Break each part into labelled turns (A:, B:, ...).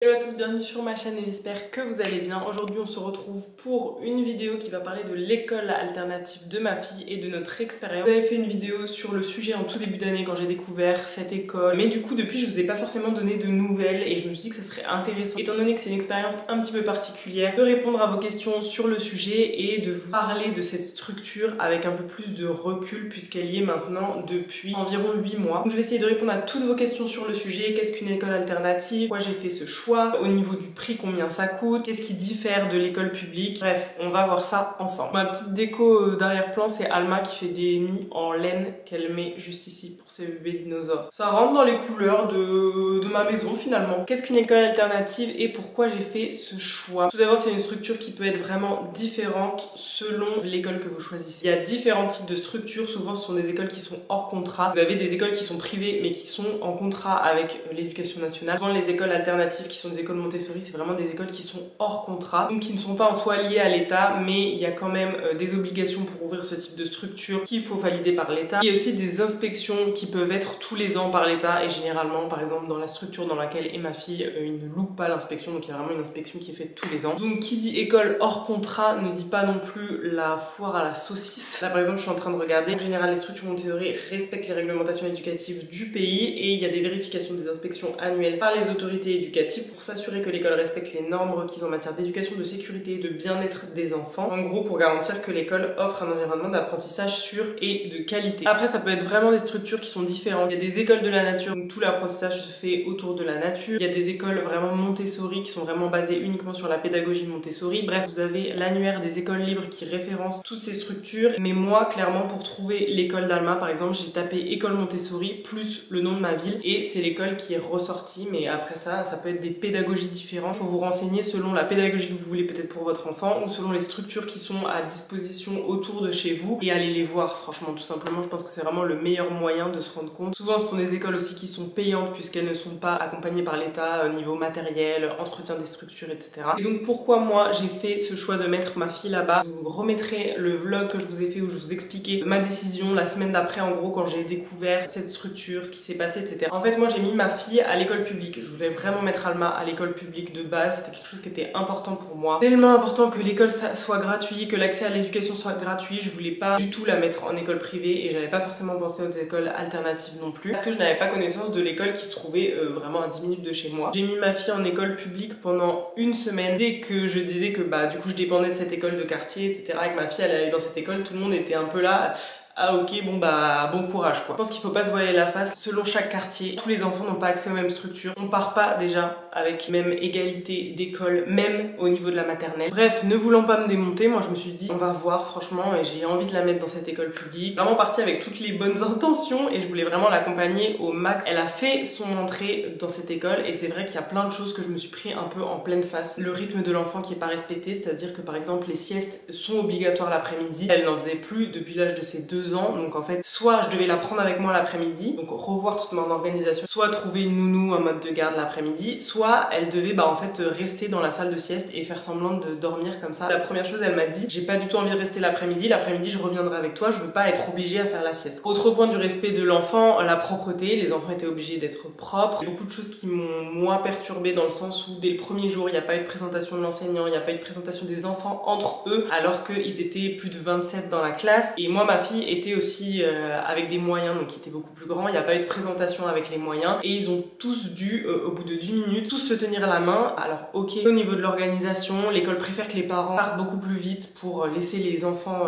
A: Hello à tous, bienvenue sur ma chaîne et j'espère que vous allez bien. Aujourd'hui on se retrouve pour une vidéo qui va parler de l'école alternative de ma fille et de notre expérience. J'avais fait une vidéo sur le sujet en tout début d'année quand j'ai découvert cette école, mais du coup depuis je vous ai pas forcément donné de nouvelles et je me suis dit que ça serait intéressant, étant donné que c'est une expérience un petit peu particulière, de répondre à vos questions sur le sujet et de vous parler de cette structure avec un peu plus de recul puisqu'elle y est maintenant depuis environ 8 mois. Donc je vais essayer de répondre à toutes vos questions sur le sujet. Qu'est-ce qu'une école alternative? Pourquoi j'ai fait ce choix? Au niveau du prix, combien ça coûte, qu'est-ce qui diffère de l'école publique, bref, on va voir ça ensemble. Ma petite déco d'arrière-plan, c'est Alma qui fait des nids en laine qu'elle met juste ici pour ses bébés dinosaures. Ça rentre dans les couleurs de ma maison finalement. Qu'est-ce qu'une école alternative et pourquoi j'ai fait ce choix? Tout d'abord, c'est une structure qui peut être vraiment différente selon l'école que vous choisissez. Il y a différents types de structures, souvent ce sont des écoles qui sont hors contrat. Vous avez des écoles qui sont privées mais qui sont en contrat avec l'éducation nationale. Souvent les écoles alternatives qui sont des écoles Montessori, c'est vraiment des écoles qui sont hors contrat, donc qui ne sont pas en soi liées à l'État, mais il y a quand même des obligations pour ouvrir ce type de structure qu'il faut valider par l'État. Il y a aussi des inspections qui peuvent être tous les ans par l'État et généralement, par exemple, dans la structure dans laquelle est ma fille, ils ne loupent pas l'inspection, donc il y a vraiment une inspection qui est faite tous les ans. Donc qui dit école hors contrat ne dit pas non plus la foire à la saucisse. Là par exemple, je suis en train de regarder, en général les structures Montessori respectent les réglementations éducatives du pays et il y a des vérifications des inspections annuelles par les autorités éducatives pour s'assurer que l'école respecte les normes requises en matière d'éducation, de sécurité et de bien-être des enfants. En gros, pour garantir que l'école offre un environnement d'apprentissage sûr et de qualité. Après, ça peut être vraiment des structures qui sont différentes. Il y a des écoles de la nature où tout l'apprentissage se fait autour de la nature. Il y a des écoles vraiment Montessori qui sont vraiment basées uniquement sur la pédagogie Montessori. Bref, vous avez l'annuaire des écoles libres qui référence toutes ces structures. Mais moi, clairement, pour trouver l'école d'Alma, par exemple, j'ai tapé école Montessori plus le nom de ma ville et c'est l'école qui est ressortie. Mais après ça peut être des pédagogies différentes. Il faut vous renseigner selon la pédagogie que vous voulez peut-être pour votre enfant ou selon les structures qui sont à disposition autour de chez vous et allez les voir. Franchement, tout simplement, je pense que c'est vraiment le meilleur moyen de se rendre compte. Souvent, ce sont des écoles aussi qui sont payantes puisqu'elles ne sont pas accompagnées par l'État au niveau matériel, entretien des structures, etc. Et donc, pourquoi moi j'ai fait ce choix de mettre ma fille là-bas? Je vous remettrai le vlog que je vous ai fait où je vous expliquais ma décision la semaine d'après, en gros, quand j'ai découvert cette structure, ce qui s'est passé, etc. En fait, moi j'ai mis ma fille à l'école publique. Je voulais vraiment mettre Alma à l'école publique de base, c'était quelque chose qui était important pour moi. Tellement important que l'école soit gratuite, que l'accès à l'éducation soit gratuit, je voulais pas du tout la mettre en école privée et j'avais pas forcément pensé aux écoles alternatives non plus parce que je n'avais pas connaissance de l'école qui se trouvait vraiment à 10 minutes de chez moi. J'ai mis ma fille en école publique pendant une semaine. Dès que je disais que du coup je dépendais de cette école de quartier, etc., et que ma fille elle allait dans cette école, tout le monde était un peu là. Ah ok, bon courage quoi. Je pense qu'il faut pas se voiler la face. Selon chaque quartier, tous les enfants n'ont pas accès aux mêmes structures. On part pas déjà avec même égalité d'école, même au niveau de la maternelle. Bref, ne voulant pas me démonter, moi je me suis dit on va voir franchement et j'ai envie de la mettre dans cette école publique. Vraiment partie avec toutes les bonnes intentions et je voulais vraiment l'accompagner au max. Elle a fait son entrée dans cette école et c'est vrai qu'il y a plein de choses que je me suis pris un peu en pleine face. Le rythme de l'enfant qui est pas respecté, c'est-à-dire que par exemple les siestes sont obligatoires l'après-midi. Elle n'en faisait plus depuis l'âge de ses 2 ans, donc en fait soit je devais la prendre avec moi l'après-midi, donc revoir toute mon organisation, soit trouver une nounou en mode de garde l'après-midi, soit elle devait en fait rester dans la salle de sieste et faire semblant de dormir comme ça. La première chose, elle m'a dit j'ai pas du tout envie de rester l'après-midi je reviendrai avec toi, je veux pas être obligée à faire la sieste. Autre point du respect de l'enfant, la propreté, les enfants étaient obligés d'être propres. Beaucoup de choses qui m'ont moi perturbée dans le sens où dès le premier jour il n'y a pas eu de présentation de l'enseignant, il n'y a pas eu de présentation des enfants entre eux alors qu'ils étaient plus de 27 dans la classe et moi ma fille était aussi avec des moyens donc qui étaient beaucoup plus grands, il n'y a pas eu de présentation avec les moyens et ils ont tous dû au bout de 10 minutes tous se tenir la main. Alors ok, au niveau de l'organisation, l'école préfère que les parents partent beaucoup plus vite pour laisser les enfants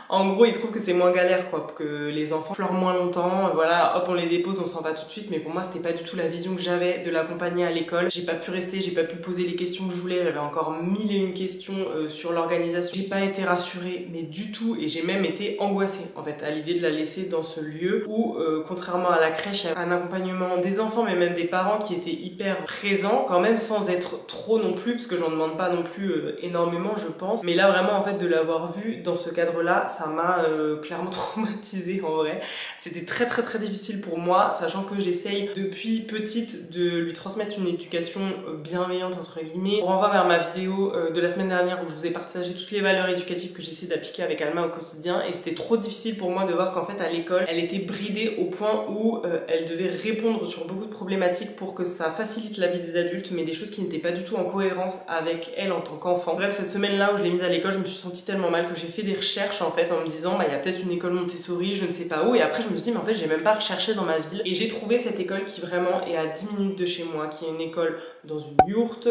A: en gros ils trouvent que c'est moins galère quoi, que les enfants pleurent moins longtemps, voilà, hop on les dépose, on s'en va tout de suite, mais pour moi c'était pas du tout la vision que j'avais de l'accompagner à l'école. J'ai pas pu rester, j'ai pas pu poser les questions que je voulais, j'avais encore 1001 questions sur l'organisation, j'ai pas été rassurée mais du tout et j'ai même été angoissée en fait à l'idée de la laisser dans ce lieu où contrairement à la crèche, il y a un accompagnement des enfants mais même des parents qui étaient hyper présents quand même sans être trop non plus parce que j'en demande pas non plus énormément je pense, mais là vraiment en fait de l'avoir vu dans ce cadre là ça m'a clairement traumatisée en vrai. C'était très difficile pour moi sachant que j'essaye depuis petite de lui transmettre une éducation bienveillante entre guillemets. Je renvoie vers ma vidéo de la semaine dernière où je vous ai partagé toutes les valeurs éducatives que j'essaie d'appliquer avec Alma au quotidien et c'était trop difficile pour moi de voir qu'en fait à l'école elle était bridée au point où elle devait répondre sur beaucoup de problématiques pour que ça facilite la vie des adultes, mais des choses qui n'étaient pas du tout en cohérence avec elle en tant qu'enfant. Bref, cette semaine là où je l'ai mise à l'école, je me suis sentie tellement mal que j'ai fait des recherches en fait en me disant bah il y a peut-être une école Montessori, je ne sais pas où, et après je me suis dit mais en fait j'ai même pas recherché dans ma ville, et j'ai trouvé cette école qui vraiment est à 10 minutes de chez moi, qui est une école dans une yourte,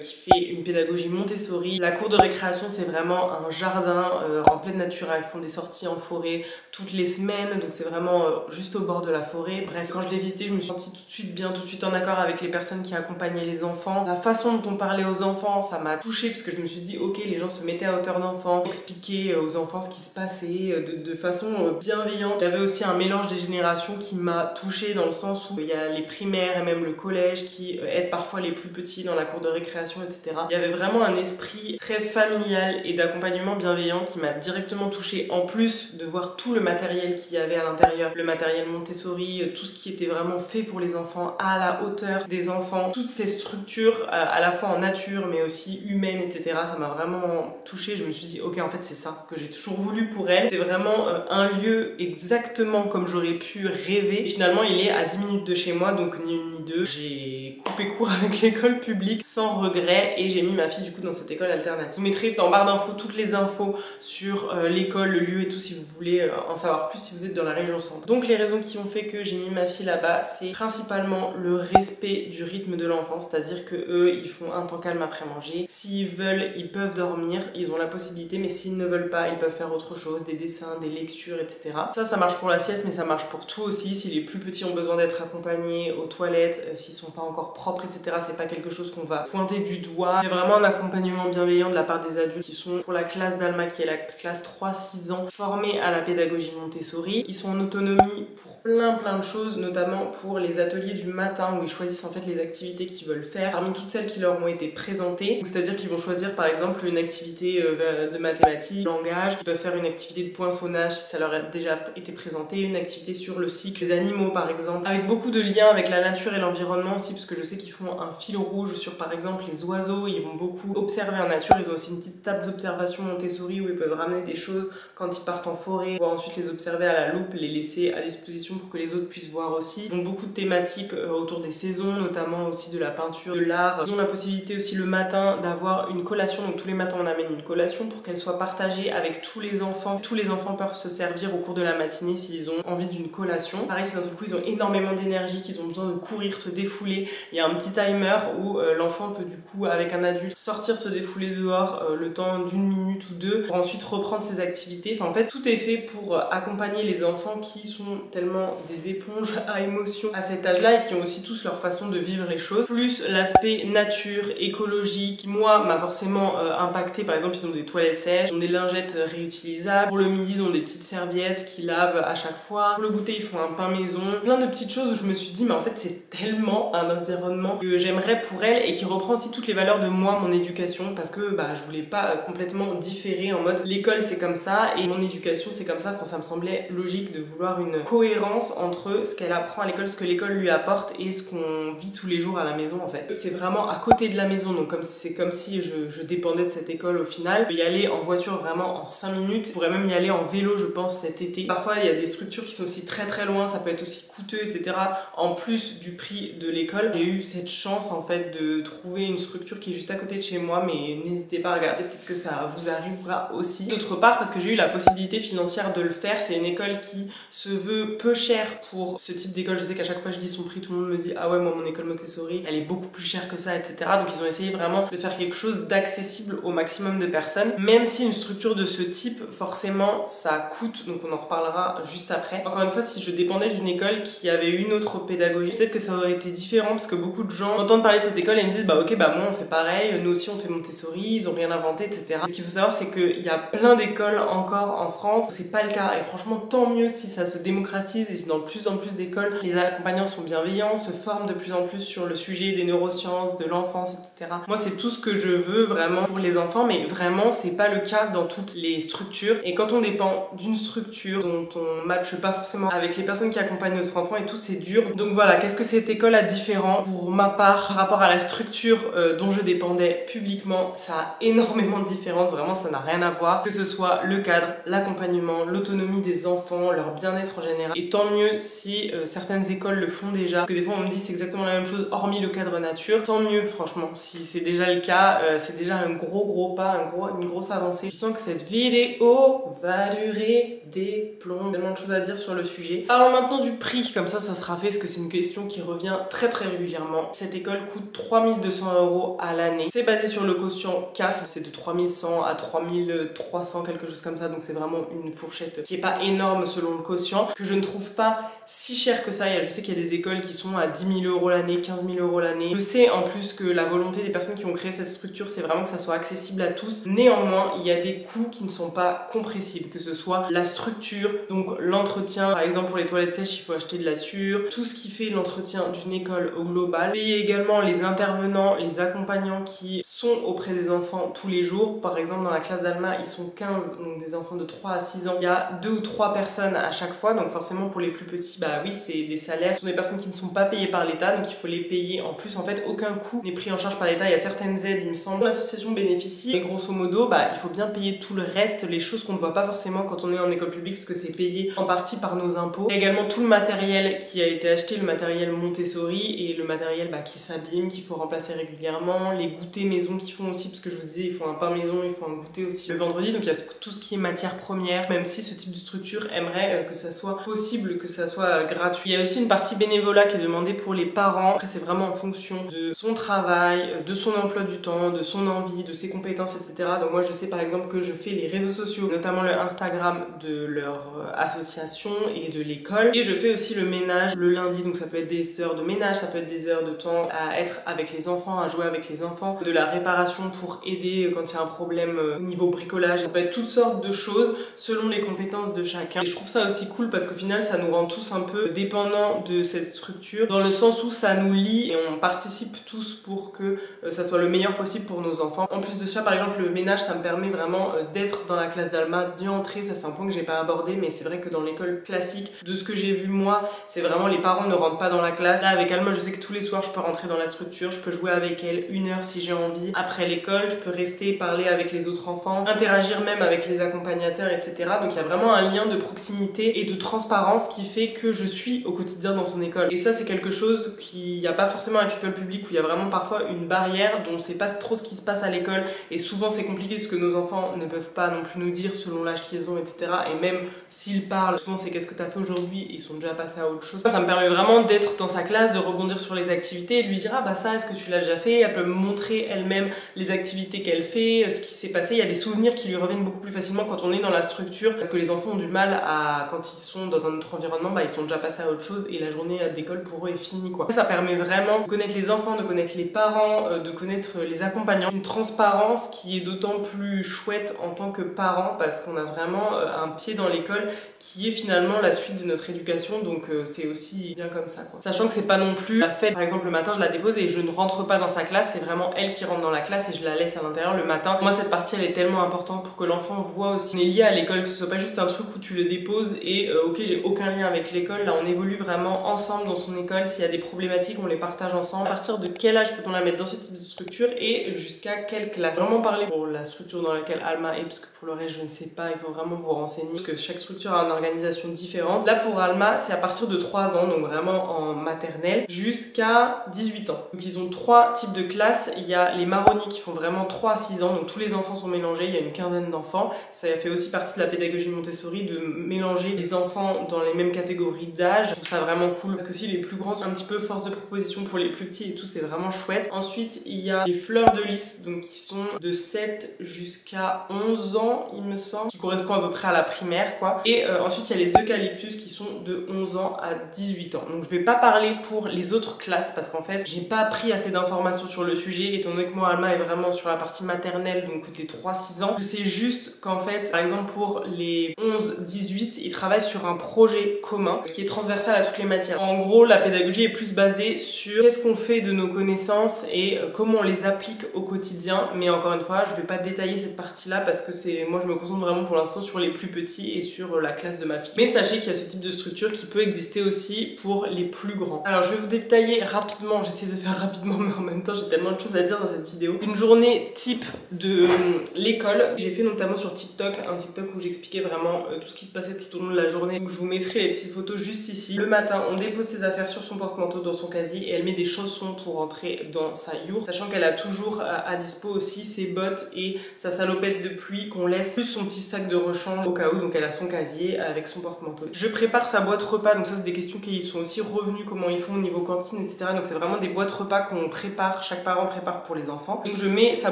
A: qui fait une pédagogie Montessori. La cour de récréation c'est vraiment un jardin en pleine nature, ils font des sorties en forêt toutes les semaines, donc c'est vraiment juste au bord de la forêt. Bref, quand je l'ai visité, je me suis sentie tout de suite bien, tout de suite en accord avec les personnes qui accompagnaient les enfants. La façon dont on parlait aux enfants, ça m'a touchée parce que je me suis dit ok, les gens se mettaient à hauteur d'enfants, expliquaient aux enfants ce qui se passait de façon bienveillante. Il y avait aussi un mélange des générations qui m'a touchée dans le sens où il y a les primaires et même le collège qui aident parfois les plus petits dans la cour de récréation, etc. Il y avait vraiment un esprit très familial et d'accompagnement bienveillant qui m'a directement touchée, en plus de voir tout le matériel qu'il y avait à l'intérieur, le matériel Montessori, tout ce qui était vraiment fait pour les enfants, à la hauteur des enfants, toutes ces structures à la fois en nature mais aussi humaines, etc. Ça m'a vraiment touchée. Je me suis dit ok, en fait c'est ça que j'ai toujours voulu pour elle. C'est vraiment un lieu exactement comme j'aurais pu rêver. Et finalement il est à 10 minutes de chez moi, donc ni une ni deux. J'ai coupé court avec l'école publique sans regret et j'ai mis ma fille du coup dans cette école alternative. Je vous mettrai dans barre d'infos toutes les infos sur l'école, le lieu et tout si vous voulez en savoir plus si vous êtes dans la région centre. Donc les raisons qui ont fait que j'ai mis ma fille là-bas, c'est principalement le respect du rythme de l'enfant, c'est-à-dire que eux ils font un temps calme après manger. S'ils veulent, ils peuvent dormir, ils ont la possibilité, mais s'ils ne veulent pas, ils peuvent faire autre chose, des dessins, des lectures, etc. Ça marche pour la sieste, mais ça marche pour tout aussi. Si les plus petits ont besoin d'être accompagnés aux toilettes, s'ils sont pas encore propres, etc., c'est pas quelque chose qu'on va pointer du doigt. Il y a vraiment un accompagnement bienveillant de la part des adultes qui sont pour la classe d'Alma, qui est la classe 3-6 ans, formés à la pédagogie Montessori. Ils sont en autonomie pour plein de choses, notamment pour les ateliers du matin où ils choisissent en fait les activités qu'ils veulent faire parmi toutes celles qui leur ont été présentées. C'est-à-dire qu'ils vont choisir par exemple une activité de mathématiques, langage, ils peuvent faire une activité de poinçonnage si ça leur a déjà été présenté, une activité sur le cycle des animaux par exemple, avec beaucoup de liens avec la nature et l'environnement aussi, parce que je sais qu'ils font un fil rouge sur par exemple les oiseaux, ils vont beaucoup observer en nature. Ils ont aussi une petite table d'observation Montessori où ils peuvent ramener des choses quand ils partent en forêt, voir ensuite les observer à la loupe, les laisser à disposition pour que les autres puissent voir aussi. Ils ont beaucoup de thématiques autour des saisons, notamment aussi de la peinture, de l'art. Ils ont la possibilité aussi le matin d'avoir une collation, donc tous les matins on amène une collation pour qu'elle soit partagée avec tous les enfants. Tous les enfants peuvent se servir au cours de la matinée s'ils ont envie d'une collation. Pareil, si d'un seul coup ils ont énormément d'énergie, qu'ils ont besoin de courir, se défouler, il y a un petit timer où l'enfant peut du coup avec un adulte sortir se défouler dehors le temps d'une minute ou deux pour ensuite reprendre ses activités. Enfin en fait tout est fait pour accompagner les enfants qui sont tellement des éponges à émotions à cet âge-là et qui ont aussi tous leur façon de vivre les choses. Plus l'aspect nature, écologie qui moi m'a forcément impacté. Par exemple ils ont des toilettes sèches, ils ont des lingettes réutilisables. Pour le midi ils ont des petites serviettes qui lavent à chaque fois. Pour le goûter ils font un pain maison. Plein de petites choses où je me suis dit mais en fait c'est tellement un environnement que j'aimerais pour elle et qui reprend aussi toutes les valeurs de moi, mon éducation, parce que je voulais pas complètement différer en mode l'école c'est comme ça et mon éducation c'est comme ça. Enfin ça me semblait logique de vouloir une cohérence entre ce qu'elle apprend à l'école, ce que l'école lui apporte et ce qu'on vit tous les jours à la maison en fait. C'est vraiment à côté de la maison, donc c'est comme si je dépendais de cette école au final. Je peux y aller en voiture vraiment en 5 minutes, je pourrais même y aller en vélo je pense cet été. Parfois il y a des structures qui sont aussi très loin, ça peut être aussi coûteux etc. En plus du prix de l'école, j'ai eu cette chance en fait de trouver une structure qui est juste à côté de chez moi, mais n'hésitez pas à regarder, peut-être que ça vous arrivera aussi. D'autre part parce que j'ai eu la possibilité financière de le faire, c'est une école qui se veut peu chère pour ce type d'école. Je sais qu'à chaque fois je dis son prix, tout le monde me dit ah ouais moi mon école Montessori elle est beaucoup plus chère que ça etc. Donc ils ont essayé vraiment de faire quelque chose d'accessible au maximum de personnes, même si une structure de ce type forcément ça coûte, donc on en reparlera juste après. Encore une fois, si je dépendais d'une école qui avait une autre pédagogie, peut-être que ça aurait été différent, parce que beaucoup de gens entendent parler de cette école et me disent bah ok moi on fait pareil, nous aussi on fait Montessori, ils ont rien inventé etc. Ce qu'il faut savoir c'est qu'il y a plein d'écoles encore en France, c'est pas le cas et franchement tant mieux si ça se démocratise et si dans de plus en plus d'écoles les accompagnants sont bienveillants, se forment de plus en plus sur le sujet des neurosciences, de l'enfance etc. Moi c'est tout ce que je veux vraiment pour les enfants, mais vraiment c'est pas le cas dans toutes les structures, et quand on dépend d'une structure dont on matche pas forcément avec les personnes qui accompagnent notre enfant et tout, c'est dur. Donc voilà, qu'est-ce que cette école a différent Pour ma part, par rapport à la structure dont je dépendais publiquement, ça a énormément de différences, vraiment ça n'a rien à voir. Que ce soit le cadre, l'accompagnement, l'autonomie des enfants, leur bien-être en général. Et tant mieux si certaines écoles le font déjà. Parce que des fois on me dit c'est exactement la même chose hormis le cadre nature. Tant mieux franchement, si c'est déjà le cas, c'est déjà un gros pas, une grosse avancée. Je sens que cette vidéo va durer des plombs. Tellement de choses à dire sur le sujet. Parlons maintenant du prix, comme ça sera fait parce que c'est une question qui revient très régulièrement. Cette école coûte 3200 € à l'année. C'est basé sur le quotient CAF, c'est de 3100 à 3300, quelque chose comme ça, donc c'est vraiment une fourchette qui est pas énorme selon le quotient, que je ne trouve pas si cher que ça. Je sais qu'il y a des écoles qui sont à 10 000 € l'année, 15 000 € l'année. Je sais en plus que la volonté des personnes qui ont créé cette structure, c'est vraiment que ça soit accessible à tous. Néanmoins, il y a des coûts qui ne sont pas compressibles, que ce soit la structure, donc l'entretien, par exemple pour les toilettes sèches, il faut acheter de la sûre, tout ce qui fait l'entretien d'une école au global. Payer également les intervenants, les accompagnants qui sont auprès des enfants tous les jours. Par exemple, dans la classe d'Alma, ils sont 15, donc des enfants de 3 à 6 ans. Il y a 2 ou 3 personnes à chaque fois, donc forcément pour les plus petits, bah oui, c'est des salaires. Ce sont des personnes qui ne sont pas payées par l'État, donc il faut les payer. En plus, en fait, aucun coût n'est pris en charge par l'État. Il y a certaines aides, il me semble. L'association bénéficie, mais grosso modo, bah, il faut bien payer tout le reste, les choses qu'on ne voit pas forcément quand on est en école publique, parce que c'est payé en partie par nos impôts. Il y a également tout le matériel qui a été acheté, le matériel Montessori et le matériel qui s'abîme, qu'il faut remplacer régulièrement, les goûters maison qu'ils font aussi, parce que je vous disais, il faut un pain maison, il faut un goûter aussi le vendredi, donc il y a tout ce qui est matière première, même si ce type de structure aimerait que ça soit possible, que ça soit gratuit. Il y a aussi une partie bénévolat qui est demandée pour les parents. Après, c'est vraiment en fonction de son travail, de son emploi du temps, de son envie, de ses compétences, etc. Donc moi, je sais par exemple que je fais les réseaux sociaux, notamment le Instagram de leur association et de l'école, et je fais aussi le ménage le lundi, donc ça peut être des heures de ménage, ça peut être des heures de temps à être avec les enfants, à jouer avec les enfants, de la réparation pour aider quand il y a un problème au niveau bricolage. Ça peut être toutes sortes de choses selon les compétences de chacun. Et je trouve ça aussi cool parce qu'au final, ça nous rend tous un peu dépendants de cette structure, dans le sens où ça nous lie et on participe tous pour que ça soit le meilleur possible pour nos enfants. En plus de ça, par exemple, le ménage, ça me permet vraiment d'être dans la classe d'Alma, d'y entrer. Ça, c'est un point que j'ai pas abordé, mais c'est vrai que dans l'école classique, de ce que j'ai vu moi, c'est vraiment les parents ne rentrent pas dans la classe. Là, avec Alma, je sais que tous les soirs, je peux rentrer dans la structure, je peux jouer avec elle 1 heure si j'ai envie. Après l'école, je peux rester, parler avec les autres enfants, interagir même avec les accompagnateurs, etc. Donc il y a vraiment un lien de proximité et de transparence qui fait que je suis au quotidien dans son école. Et ça, c'est quelque chose qu'il n'y a pas forcément avec l'école publique, où il y a vraiment parfois une barrière dont on ne sait pas trop ce qui se passe à l'école. Et souvent, c'est compliqué parce que nos enfants ne peuvent pas non plus nous dire selon l'âge qu'ils ont, etc. Et même s'ils parlent, souvent c'est qu'est-ce que tu as fait aujourd'hui, ils sont déjà passés à autre chose. Ça me permet vraiment d'être dans sa classe, de rebondir sur les activités et de lui dire ah bah ça, est-ce que tu l'as déjà fait? Elle peut me montrer elle-même les activités qu'elle fait, ce qui s'est passé. Il y a des souvenirs qui lui reviennent beaucoup plus facilement quand on est dans la structure, parce que les enfants ont du mal à, quand ils sont dans un autre environnement, bah ils sont déjà passés à autre chose et la journée d'école pour eux est finie quoi. Ça permet vraiment de connaître les enfants, de connaître les parents, de connaître les accompagnants. Une transparence qui est d'autant plus chouette en tant que parent parce qu'on a vraiment un pied dans l'école qui est finalement la suite de notre éducation, donc c'est aussi bien comme ça quoi. Sachant que c'est pas non plus la fête, par exemple le matin je la dépose et je ne rentre pas dans sa classe, c'est vraiment elle qui rentre dans la classe et je la laisse à l'intérieur le matin. Moi cette partie elle est tellement importante pour que l'enfant voit aussi. On est lié à l'école, que ce soit pas juste un truc où tu le déposes et ok j'ai aucun lien avec l'école, là on évolue vraiment ensemble dans son école, s'il y a des problématiques on les partage ensemble. À partir de quel âge peut-on la mettre dans ce type de structure et jusqu'à quelle classe? Vraiment parler pour la structure dans laquelle Alma est, parce que pour le reste je ne sais pas, il faut vraiment vous renseigner parce que chaque structure a une organisation différente. Là pour Alma c'est à partir de 3 ans, donc vraiment en maternelle, jusqu'à 18 ans. Donc ils ont 3 types de classes. Il y a les marronniers qui font vraiment 3 à 6 ans, donc tous les enfants sont mélangés, il y a une quinzaine d'enfants. Ça fait aussi partie de la pédagogie Montessori de mélanger les enfants dans les mêmes catégories d'âge. Je trouve ça vraiment cool parce que si les plus grands sont un petit peu force de proposition pour les plus petits et tout, c'est vraiment chouette. Ensuite il y a les fleurs de lys, donc qui sont de 7 jusqu'à 11 ans il me semble, qui correspond à peu près à la primaire quoi. Et ensuite il y a les eucalyptus qui sont de 11 ans à 18 ans. Donc je vais pas parler pour les autres classes parce qu'en fait j'ai pas pris assez d'informations sur le sujet étant donné que moi Alma est vraiment sur la partie maternelle, donc les 3-6 ans. Je sais juste qu'en fait par exemple pour les 11-18 ils travaillent sur un projet commun, commun qui est transversal à toutes les matières. En gros, la pédagogie est plus basée sur qu'est-ce qu'on fait de nos connaissances et comment on les applique au quotidien. Mais encore une fois, je vais pas détailler cette partie-là parce que moi je me concentre vraiment pour l'instant sur les plus petits et sur la classe de ma fille. Mais sachez qu'il y a ce type de structure qui peut exister aussi pour les plus grands. Alors je vais vous détailler rapidement, j'essaie de faire rapidement mais en même temps j'ai tellement de choses à dire dans cette vidéo. Une journée type de l'école. J'ai fait notamment sur TikTok, un TikTok où j'expliquais vraiment tout ce qui se passait tout au long de la journée. Donc je vous mettrai les petites photos juste ici. Le matin, on dépose ses affaires sur son porte-manteau dans son casier et elle met des chaussons pour rentrer dans sa yourte, sachant qu'elle a toujours à dispo aussi ses bottes et sa salopette de pluie qu'on laisse, plus son petit sac de rechange au cas où. Donc elle a son casier avec son porte-manteau. Je prépare sa boîte repas, donc ça c'est des questions qui sont aussi revenues, comment ils font au niveau cantine, etc. Donc c'est vraiment des boîtes repas qu'on prépare, chaque parent prépare pour les enfants. Donc je mets sa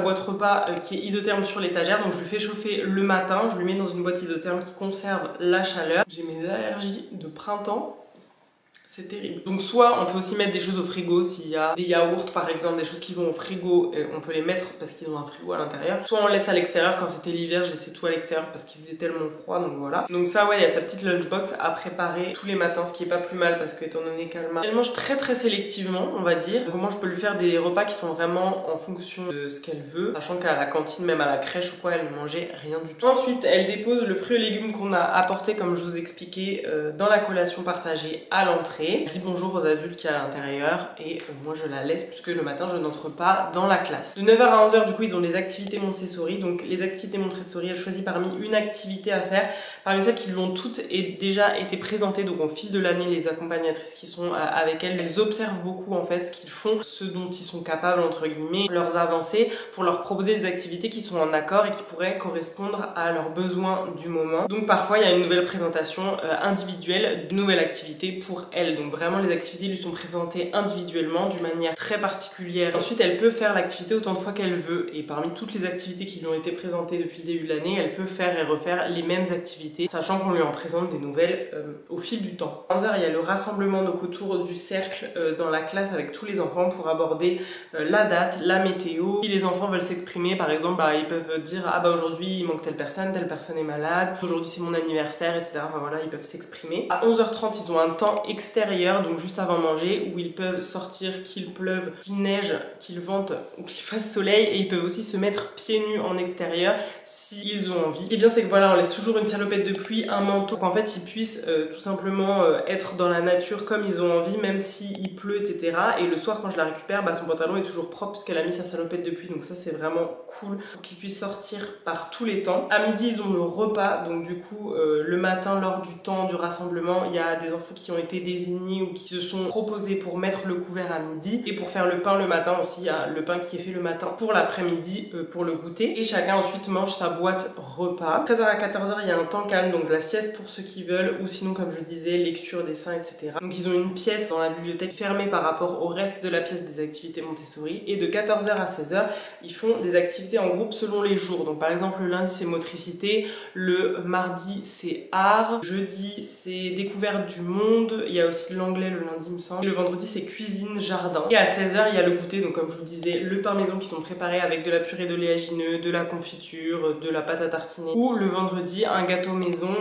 A: boîte repas qui est isotherme sur l'étagère, donc je lui fais chauffer le matin, je lui mets dans une boîte isotherme qui conserve la chaleur. J'ai mes allergies de printemps. C'est terrible. Donc soit on peut aussi mettre des choses au frigo, s'il y a des yaourts par exemple, des choses qui vont au frigo, on peut les mettre parce qu'ils ont un frigo à l'intérieur. Soit on laisse à l'extérieur, quand c'était l'hiver je laissais tout à l'extérieur parce qu'il faisait tellement froid, donc voilà. Donc ça ouais, il y a sa petite lunchbox à préparer tous les matins, ce qui est pas plus mal parce que étant donné qu'Alma, elle mange très sélectivement on va dire. Donc moi je peux lui faire des repas qui sont vraiment en fonction de ce qu'elle veut, sachant qu'à la cantine, même à la crèche ou quoi, elle ne mangeait rien du tout. Ensuite elle dépose le fruit et légumes qu'on a apporté comme je vous expliquais dans la collation partagée à l'entrée. Je dis bonjour aux adultes qui est à l'intérieur et moi je la laisse puisque le matin je n'entre pas dans la classe. De 9h à 11h du coup ils ont les activités Montessori. Donc les activités Montessori, elle choisit parmi une activité à faire. Parmi celles qui l'ont toutes et déjà été présentées, donc au fil de l'année les accompagnatrices qui sont avec elles, elles observent beaucoup en fait ce qu'ils font, ce dont ils sont capables entre guillemets, leurs avancées, pour leur proposer des activités qui sont en accord et qui pourraient correspondre à leurs besoins du moment. Donc parfois il y a une nouvelle présentation individuelle, une nouvelle activité pour elle. Donc vraiment les activités lui sont présentées individuellement d'une manière très particulière. Ensuite elle peut faire l'activité autant de fois qu'elle veut et parmi toutes les activités qui lui ont été présentées depuis le début de l'année, elle peut faire et refaire les mêmes activités, sachant qu'on lui en présente des nouvelles au fil du temps. À 11h il y a le rassemblement donc autour du cercle dans la classe avec tous les enfants pour aborder la date, la météo. Si les enfants veulent s'exprimer par exemple, ils peuvent dire ah bah aujourd'hui il manque telle personne est malade, aujourd'hui c'est mon anniversaire, etc. Enfin voilà, ils peuvent s'exprimer. À 11h30 ils ont un temps extérieur, donc juste avant manger, où ils peuvent sortir qu'il pleuve, qu'il neige, qu'il vente ou qu'il fasse soleil, et ils peuvent aussi se mettre pieds nus en extérieur s'ils ont envie. Ce qui est bien c'est que voilà, on laisse toujours une salopette de pluie, un manteau, pour qu'en fait ils puissent tout simplement être dans la nature comme ils ont envie, même s'il pleut, etc. Et le soir quand je la récupère, son pantalon est toujours propre puisqu'elle a mis sa salopette de pluie, donc ça c'est vraiment cool pour qu'ils puissent sortir par tous les temps. À midi ils ont le repas, donc du coup le matin lors du temps du rassemblement, il y a des enfants qui ont été désignés ou qui se sont proposés pour mettre le couvert à midi, et pour faire le pain le matin aussi, il y a le pain qui est fait le matin pour l'après-midi pour le goûter, et chacun ensuite mange sa boîte repas. 13h à 14h il y a un temps calme, donc la sieste pour ceux qui veulent, ou sinon comme je disais lecture, dessin, etc. Donc ils ont une pièce dans la bibliothèque fermée par rapport au reste de la pièce des activités Montessori, et de 14h à 16h ils font des activités en groupe selon les jours. Donc par exemple le lundi c'est motricité, le mardi c'est art, jeudi c'est découverte du monde, il y a aussi l'anglais le lundi il me semble, et le vendredi c'est cuisine, jardin. Et à 16h il y a le goûter, donc comme je vous disais, le pain maison qui sont préparés avec de la purée d'oléagineux, de la confiture, de la pâte à tartiner, ou le vendredi un gâteau maison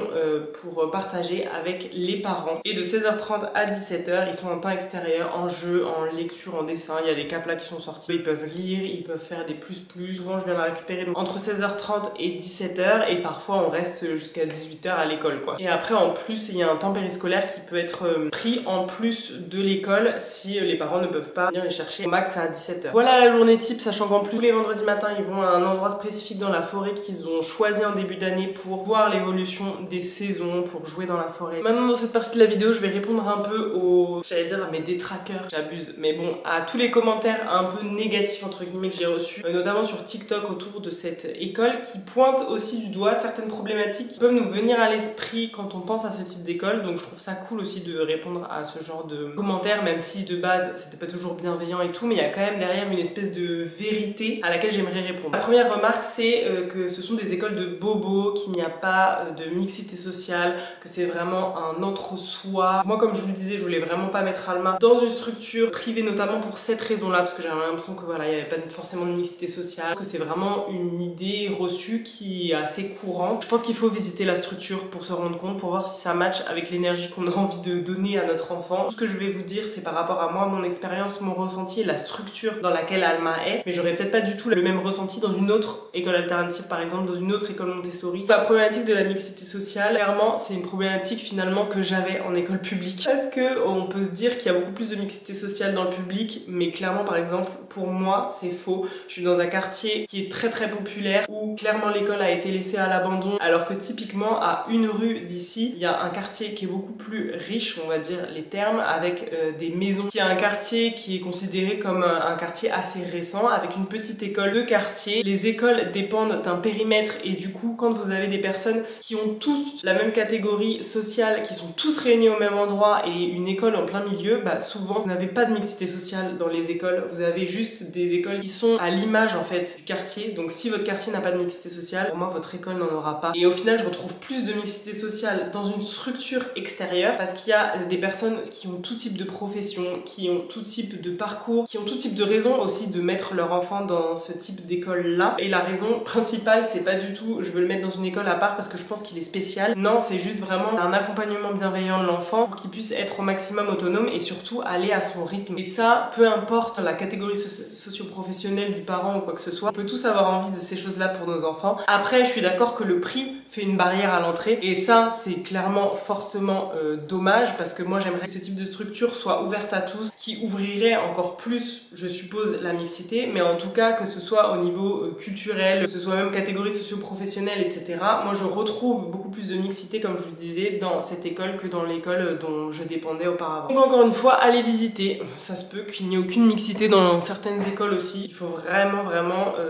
A: pour partager avec les parents. Et de 16h30 à 17h ils sont en temps extérieur, en jeu, en lecture, en dessin, il y a des caplas qui sont sortis, ils peuvent lire, ils peuvent faire des plus, souvent je viens la récupérer donc entre 16h30 et 17h, et parfois on reste jusqu'à 18h à l'école quoi. Et après en plus il y a un temps périscolaire qui peut être pris en plus de l'école si les parents ne peuvent pas venir les chercher, au max à 17h. Voilà la journée type, sachant qu'en plus tous les vendredis matins ils vont à un endroit spécifique dans la forêt qu'ils ont choisi en début d'année pour voir l'évolution des saisons, pour jouer dans la forêt. Maintenant dans cette partie de la vidéo je vais répondre un peu aux, j'allais dire à mes détraqueurs, j'abuse, mais bon, à tous les commentaires un peu négatifs entre guillemets que j'ai reçus, notamment sur TikTok autour de cette école, qui pointent aussi du doigt certaines problématiques qui peuvent nous venir à l'esprit quand on pense à ce type d'école. Donc je trouve ça cool aussi de répondre répondre à ce genre de commentaires, même si de base c'était pas toujours bienveillant et tout, mais il y a quand même derrière une espèce de vérité à laquelle j'aimerais répondre. La première remarque, c'est que ce sont des écoles de bobos, qu'il n'y a pas de mixité sociale, que c'est vraiment un entre-soi. Moi, comme je vous le disais, je voulais vraiment pas mettre Alma dans une structure privée, notamment pour cette raison-là, parce que j'avais l'impression que voilà, il n'y avait pas forcément de mixité sociale, parce que c'est vraiment une idée reçue qui est assez courante. Je pense qu'il faut visiter la structure pour se rendre compte, pour voir si ça match avec l'énergie qu'on a envie de donner à notre enfant. Tout ce que je vais vous dire, c'est par rapport à moi, mon expérience, mon ressenti et la structure dans laquelle Alma est, mais j'aurais peut-être pas du tout le même ressenti dans une autre école alternative, par exemple, dans une autre école Montessori. La problématique de la mixité sociale, clairement, c'est une problématique finalement que j'avais en école publique. Parce que on peut se dire qu'il y a beaucoup plus de mixité sociale dans le public, mais clairement, par exemple, pour moi, c'est faux. Je suis dans un quartier qui est très populaire, où clairement l'école a été laissée à l'abandon, alors que typiquement, à une rue d'ici, il y a un quartier qui est beaucoup plus riche, on va dire les termes, avec des maisons. Il y a un quartier qui est considéré comme un quartier assez récent, avec une petite école de quartier. Les écoles dépendent d'un périmètre et du coup, quand vous avez des personnes qui ont tous la même catégorie sociale, qui sont tous réunis au même endroit et une école en plein milieu, bah souvent vous n'avez pas de mixité sociale dans les écoles, vous avez juste des écoles qui sont à l'image en fait du quartier. Donc si votre quartier n'a pas de mixité sociale, pour moi votre école n'en aura pas. Et au final je retrouve plus de mixité sociale dans une structure extérieure, parce qu'il y a des personnes qui ont tout type de profession, qui ont tout type de parcours, qui ont tout type de raison aussi de mettre leur enfant dans ce type d'école là. Et la raison principale, c'est pas du tout je veux le mettre dans une école à part parce que je pense qu'il est spécial. Non, c'est juste vraiment un accompagnement bienveillant de l'enfant pour qu'il puisse être au maximum autonome et surtout aller à son rythme. Et ça, peu importe la catégorie socio-professionnelle du parent ou quoi que ce soit, on peut tous avoir envie de ces choses-là pour nos enfants. Après, je suis d'accord que le prix fait une barrière à l'entrée et ça, c'est clairement fortement dommage, parce que moi j'aimerais que ce type de structure soit ouverte à tous, ce qui ouvrirait encore plus, je suppose, la mixité, mais en tout cas que ce soit au niveau culturel, que ce soit même catégorie socio-professionnelle, etc. Moi je retrouve beaucoup plus de mixité, comme je vous disais, dans cette école que dans l'école dont je dépendais auparavant. Donc encore une fois, allez visiter. Ça se peut qu'il n'y ait aucune mixité dans certaines écoles aussi. Il faut vraiment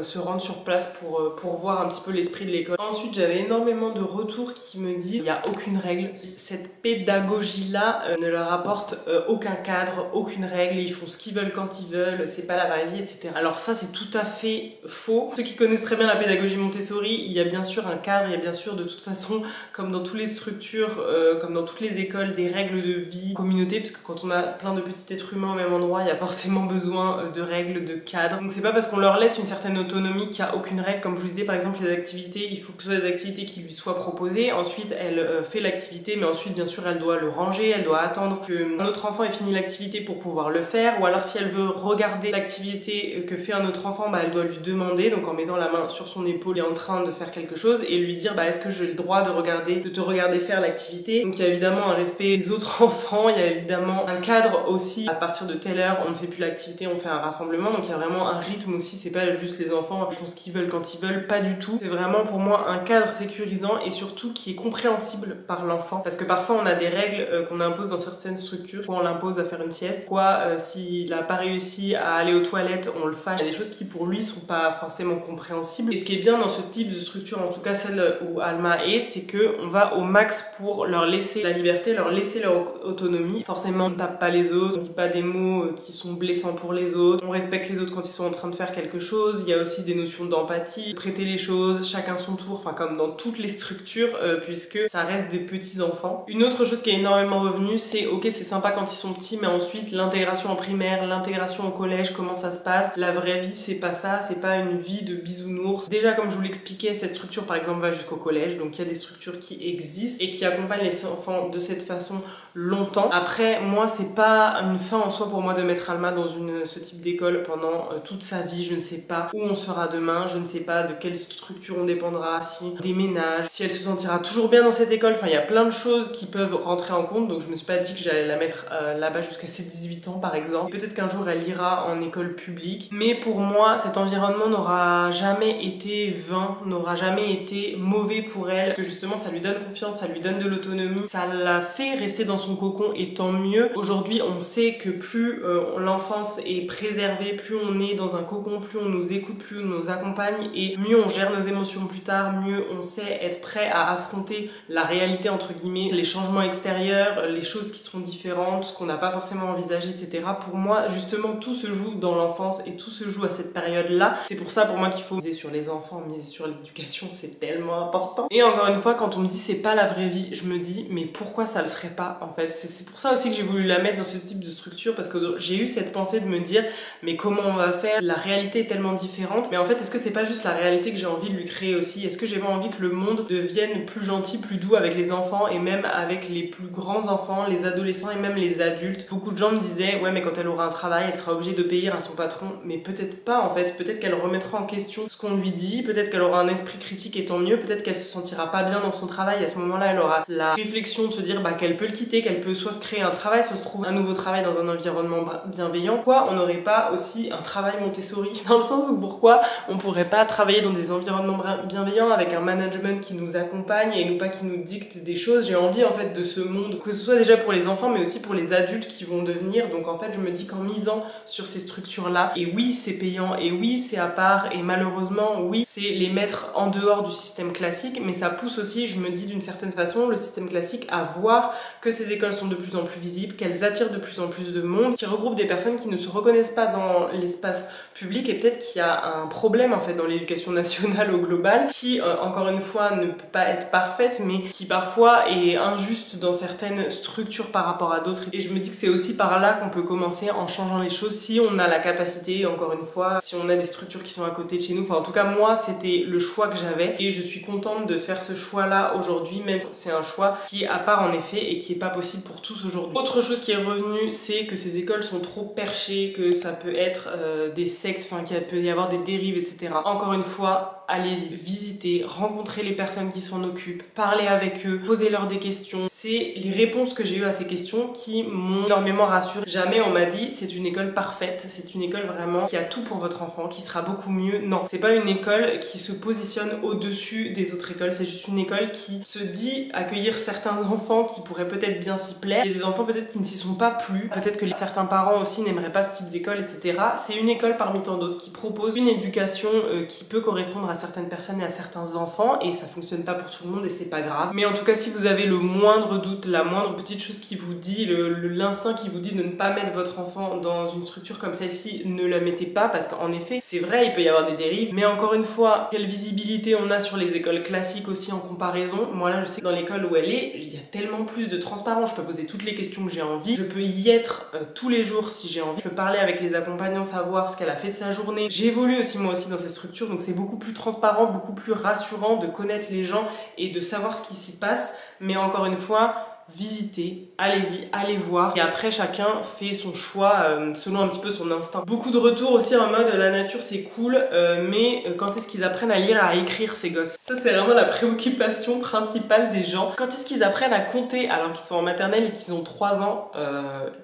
A: se rendre sur place pour voir un petit peu l'esprit de l'école. Ensuite, j'avais énormément de retours qui me disent il n'y a aucune règle. Cette pédagogie-là ne leur apporte aucun cadre, aucune règle, ils font ce qu'ils veulent quand ils veulent, c'est pas la vraie vie, etc. Alors ça, c'est tout à fait faux. Ceux qui connaissent très bien la pédagogie Montessori, il y a bien sûr un cadre, il y a bien sûr de toute façon, comme dans toutes les structures, comme dans toutes les écoles, des règles de vie, communauté, parce que quand on a plein de petits êtres humains au même endroit, il y a forcément besoin de règles, de cadres. Donc c'est pas parce qu'on leur laisse une certaine autonomie qu'il n'y a aucune règle. Comme je vous disais, par exemple, les activités, il faut que ce soit des activités qui lui soient proposées. Ensuite, elle fait l'activité, mais ensuite, bien sûr, elle doit le ranger, elle doit attendre qu'un autre enfant ait fini l'activité pour pouvoir le faire. Ou alors, si elle veut regarder l'activité que fait un autre enfant, bah, elle doit lui demander, donc en mettant la main sur son épaule, il est en train de faire quelque chose, et lui dire bah, est-ce que j'ai le droit de te regarder faire l'activité. Donc il y a évidemment un respect des autres enfants, il y a évidemment un cadre aussi. À partir de telle heure, on ne fait plus l'activité, on fait un rassemblement. Donc il y a vraiment un rythme aussi, c'est pas juste les enfants font ce qu'ils veulent quand ils veulent, pas du tout. C'est vraiment pour moi un cadre sécurisant et surtout qui est compréhensible par l'enfant. Parce que parfois on a des règles qu'on impose dans certaines structures, quoi on l'impose à faire une sieste, quoi s'il n'a pas réussi à aller aux toilettes, on le fâche. Il y a des choses qui pour lui sont pas forcément compréhensibles. Et ce qui est bien dans ce type de structure, en tout cas celle où Alma est, c'est que on va au max pour leur laisser la liberté, leur laisser leur autonomie. Forcément on ne tape pas les autres, on dit pas des mots qui sont blessants pour les autres, on respecte les autres quand ils sont en train de faire quelque chose. Il y a aussi des notions d'empathie, traiter les choses chacun son tour, enfin comme dans toutes les structures, puisque ça reste des petits enfants. Une autre chose qui est énormément revenue, c'est ok, c'est sympa quand ils sont petits, mais ensuite l'intégration en primaire, l'intégration au collège, comment ça se passe. La vraie vie, c'est pas ça, c'est pas une vie de bisounours. Déjà, comme je vous l'expliquais, cette structure par exemple va jusqu'au collège, donc il y a des structures qui existent et qui accompagnent les enfants de cette façon longtemps. Après, moi, c'est pas une fin en soi pour moi de mettre Alma dans ce type d'école pendant toute sa vie. Je ne sais pas où on sera demain, je ne sais pas de quelle structure on dépendra, si on déménage, si elle se sentira toujours bien dans cette école. Enfin, il y a plein de choses qui peuvent rentrer en compte, donc je me suis pas dit que j'allais la mettre là-bas jusqu'à ses 18 ans par exemple. Peut-être qu'un jour elle ira en école publique, mais pour moi, cet environnement n'aura jamais été vain, n'aura jamais été mauvais pour elle, que justement ça lui donne confiance, ça lui donne de l'autonomie, ça la fait rester dans son cocon et tant mieux. Aujourd'hui, on sait que plus l'enfance est préservée, plus on est dans un cocon, plus on nous écoute, plus on nous accompagne et mieux on gère nos émotions plus tard, mieux on sait être prêt à affronter la réalité entre guillemets, les changements extérieurs, les choses qui seront différentes, ce qu'on n'a pas forcément envisagé, etc. Pour moi, justement, tout se joue dans l'enfance et tout se joue à cette période-là. C'est pour ça, pour moi, qu'il faut miser sur les enfants, miser sur l'éducation, c'est tellement important. Et encore une fois, quand on me dit c'est pas la vraie vie, je me dis mais pourquoi ça le serait pas en fait? C'est pour ça aussi que j'ai voulu la mettre dans ce type de structure, parce que j'ai eu cette pensée de me dire mais comment on va faire? La réalité est tellement différente. Mais en fait, est-ce que c'est pas juste la réalité que j'ai envie de lui créer aussi? Est-ce que j'ai pas envie que le monde devienne plus gentil, plus doux avec les enfants et même avec les plus grands enfants, les adolescents et même les adultes? Beaucoup de gens me disaient ouais mais quand elle aura un travail, elle sera obligée d'obéir à son patron. Mais peut-être pas en fait. Peut-être qu'elle remettra en question ce qu'on lui dit, peut-être qu'elle aura un esprit critique et tant mieux, peut-être qu'elle se sentira pas bien dans son travail. À ce moment-là, elle aura la réflexion de se dire bah, qu'elle peut le quitter, qu'elle peut soit se créer un travail, soit se trouver un nouveau travail dans un environnement bienveillant. Pourquoi on n'aurait pas aussi un travail Montessori? Dans le sens où pourquoi on pourrait pas travailler dans des environnements bienveillants avec un management qui nous accompagne et non pas qui nous dicte des choses? J'ai envie en fait de ce monde, que ce soit déjà pour les enfants mais aussi pour les adultes qui vont devenir. Donc en fait je me dis qu'en misant sur ces structures là, et oui c'est payant, et oui c'est à part, et malheureusement oui c'est les mettre en dehors du système classique, mais ça pousse aussi, je me dis d'une certaine façon, le système classique à voir que ces écoles sont de plus en plus visibles, qu'elles attirent de plus en plus de monde, qui regroupent des personnes qui ne se reconnaissent pas dans l'espace public, et peut-être qu'il y a un problème en fait dans l'éducation nationale au global, qui encore une fois ne peut pas être parfaite, mais qui parfois est injuste dans certaines structures par rapport à d'autres. Et je me dis que c'est aussi par là qu'on peut commencer en changeant les choses, si on a la capacité, encore une fois, si on a des structures qui sont à côté de chez nous. Enfin en tout cas moi c'était le choix que j'avais et je suis contente de faire ce choix là aujourd'hui, même si c'est un choix qui est à part en effet et qui est pas possible pour tous aujourd'hui. Autre chose qui est revenue, c'est que ces écoles sont trop perchées, que ça peut être des sectes, enfin qu'il peut y avoir des dérives, etc. Encore une fois, allez-y, visitez, rencontrez les personnes qui s'en occupent, parlez avec eux, posez-leur des questions. C'est les réponses que j'ai eues à ces questions qui m'ont énormément rassurée. Jamais on m'a dit c'est une école parfaite, c'est une école vraiment qui a tout pour votre enfant, qui sera beaucoup mieux. Non, c'est pas une école qui se positionne au-dessus des autres écoles, c'est juste une école qui se dit accueillir certains enfants qui pourraient peut-être bien s'y plaire, et des enfants peut-être qui ne s'y sont pas plu, peut-être que certains parents aussi n'aimeraient pas ce type d'école, etc. C'est une école parmi tant d'autres qui propose une éducation qui peut correspondre à certaines personnes et à certains enfants, et ça fonctionne pas pour tout le monde et c'est pas grave. Mais en tout cas, si vous avez le moindre doute, la moindre petite chose qui vous dit, l'instinct qui vous dit de ne pas mettre votre enfant dans une structure comme celle-ci, ne la mettez pas, parce qu'en effet, c'est vrai, il peut y avoir des dérives, mais encore une fois, quelle visibilité on a sur les écoles classiques aussi en comparaison. Moi là, je sais que dans l'école où elle est, il y a tellement plus de transparence, je peux poser toutes les questions que j'ai envie, je peux y être tous les jours si j'ai envie, je peux parler avec les accompagnants, savoir ce qu'elle a fait de sa journée. J'évolue aussi moi aussi dans cette structure, donc c'est beaucoup plus transparent, beaucoup plus rassurant de connaître les gens et de savoir ce qui s'y passe. Mais encore une fois, visitez, allez-y, allez voir, et après chacun fait son choix selon un petit peu son instinct. Beaucoup de retours aussi en mode la nature c'est cool, mais quand est-ce qu'ils apprennent à lire et à écrire ces gosses? Ça c'est vraiment la préoccupation principale des gens. Quand est-ce qu'ils apprennent à compter alors qu'ils sont en maternelle et qu'ils ont 3 ans?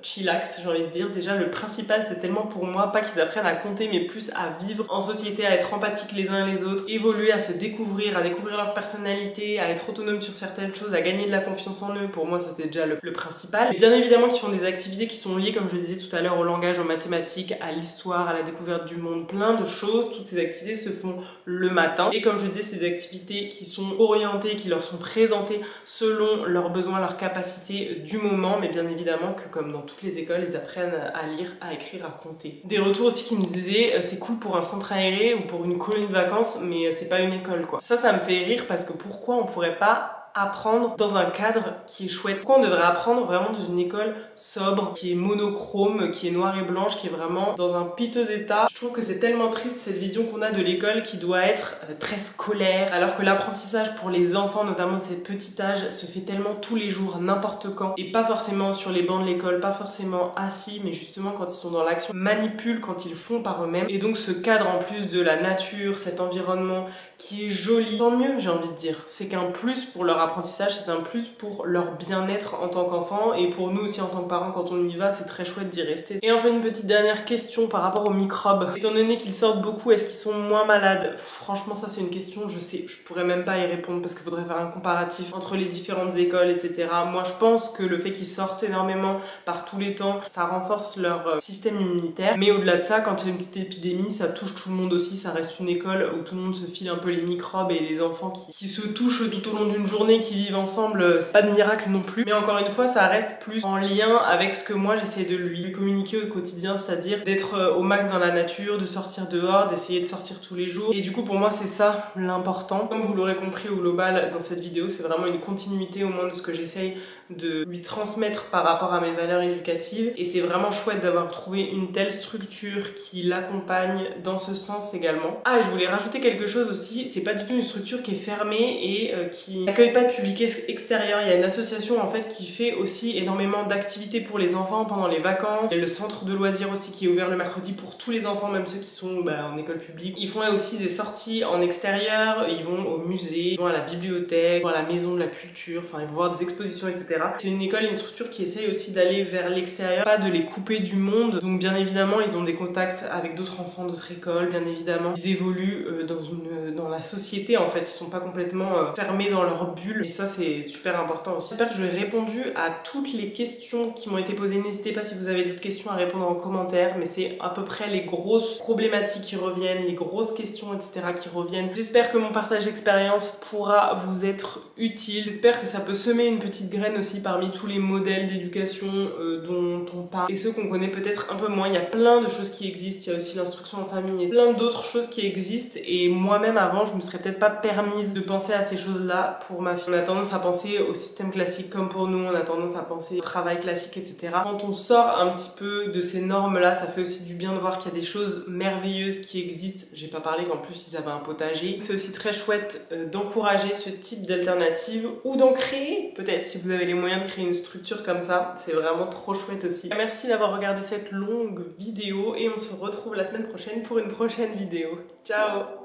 A: Chillax, j'ai envie de dire. Déjà le principal c'est tellement pour moi pas qu'ils apprennent à compter, mais plus à vivre en société, à être empathiques les uns les autres, évoluer, à se découvrir, à découvrir leur personnalité, à être autonome sur certaines choses, à gagner de la confiance en eux. Pour moi c'était déjà le principal. Et bien évidemment qu'ils font des activités qui sont liées, comme je le disais tout à l'heure, au langage, aux mathématiques, à l'histoire, à la découverte du monde, plein de choses. Toutes ces activités se font le matin, et comme je le disais, c'est des activités qui sont orientées, qui leur sont présentées selon leurs besoins, leurs capacités du moment, mais bien évidemment que comme dans toutes les écoles, ils apprennent à lire, à écrire, à compter. Des retours aussi qui me disaient c'est cool pour un centre aéré ou pour une colonie de vacances, mais c'est pas une école quoi. Ça me fait rire, parce que pourquoi on pourrait pas apprendre dans un cadre qui est chouette? Pourquoi on devrait apprendre vraiment dans une école sobre, qui est monochrome, qui est noire et blanche, qui est vraiment dans un piteux état? Je trouve que c'est tellement triste cette vision qu'on a de l'école qui doit être très scolaire, alors que l'apprentissage pour les enfants, notamment de ce petit âge, se fait tellement tous les jours, n'importe quand, et pas forcément sur les bancs de l'école, pas forcément assis, mais justement quand ils sont dans l'action, manipulent quand ils font par eux-mêmes. Et donc ce cadre en plus de la nature, cet environnement qui est joli, tant mieux j'ai envie de dire, c'est qu'un plus pour leur apprentissage, c'est un plus pour leur bien-être en tant qu'enfant, et pour nous aussi en tant que parents, quand on y va, c'est très chouette d'y rester. Et enfin une petite dernière question par rapport aux microbes. Étant donné qu'ils sortent beaucoup, est-ce qu'ils sont moins malades? Franchement ça c'est une question, je sais, je pourrais même pas y répondre, parce qu'il faudrait faire un comparatif entre les différentes écoles, etc. Moi je pense que le fait qu'ils sortent énormément par tous les temps, ça renforce leur système immunitaire, mais au-delà de ça, quand il y a une petite épidémie, ça touche tout le monde aussi, ça reste une école où tout le monde se file un peu les microbes, et les enfants qui se touchent tout au long d'une journée journées qui vivent ensemble, c'est pas de miracle non plus. Mais encore une fois, ça reste plus en lien avec ce que moi j'essaie de lui communiquer au quotidien, c'est-à-dire d'être au max dans la nature, de sortir dehors, d'essayer de sortir tous les jours. Et du coup, pour moi, c'est ça l'important. Comme vous l'aurez compris au global dans cette vidéo, c'est vraiment une continuité au moins de ce que j'essaye de lui transmettre par rapport à mes valeurs éducatives. Et c'est vraiment chouette d'avoir trouvé une telle structure qui l'accompagne dans ce sens également. Ah, et je voulais rajouter quelque chose aussi, c'est pas du tout une structure qui est fermée et qui n'accueille pas de public extérieur. Il y a une association en fait qui fait aussi énormément d'activités pour les enfants pendant les vacances. Il y a le centre de loisirs aussi qui est ouvert le mercredi pour tous les enfants, même ceux qui sont en école publique. Ils font aussi des sorties en extérieur, ils vont au musée, ils vont à la bibliothèque, ils vont à la maison de la culture, enfin ils vont voir des expositions, etc. C'est une école et une structure qui essaye aussi d'aller vers l'extérieur, pas de les couper du monde. Donc bien évidemment, ils ont des contacts avec d'autres enfants, d'autres écoles, bien évidemment. Ils évoluent dans la société en fait, ils sont pas complètement fermés dans leur bulle. Et ça c'est super important aussi. J'espère que je vais répondu à toutes les questions qui m'ont été posées. N'hésitez pas si vous avez d'autres questions à répondre en commentaire, mais c'est à peu près les grosses problématiques qui reviennent, les grosses questions, etc. qui reviennent. J'espère que mon partage d'expérience pourra vous être utile. J'espère que ça peut semer une petite graine aussi parmi tous les modèles d'éducation dont on parle et ceux qu'on connaît peut-être un peu moins. Il y a plein de choses qui existent, il y a aussi l'instruction en famille, et plein d'autres choses qui existent et moi-même avant je me serais peut-être pas permise de penser à ces choses-là pour ma fille. On a tendance à penser au système classique comme pour nous, on a tendance à penser au travail classique, etc. Quand on sort un petit peu de ces normes-là, ça fait aussi du bien de voir qu'il y a des choses merveilleuses qui existent. J'ai pas parlé qu'en plus ils avaient un potager. C'est aussi très chouette d'encourager ce type d'alternative ou d'en créer, peut-être si vous avez les moyens de créer une structure comme ça, c'est vraiment trop chouette aussi. Merci d'avoir regardé cette longue vidéo et on se retrouve la semaine prochaine pour une prochaine vidéo. Ciao!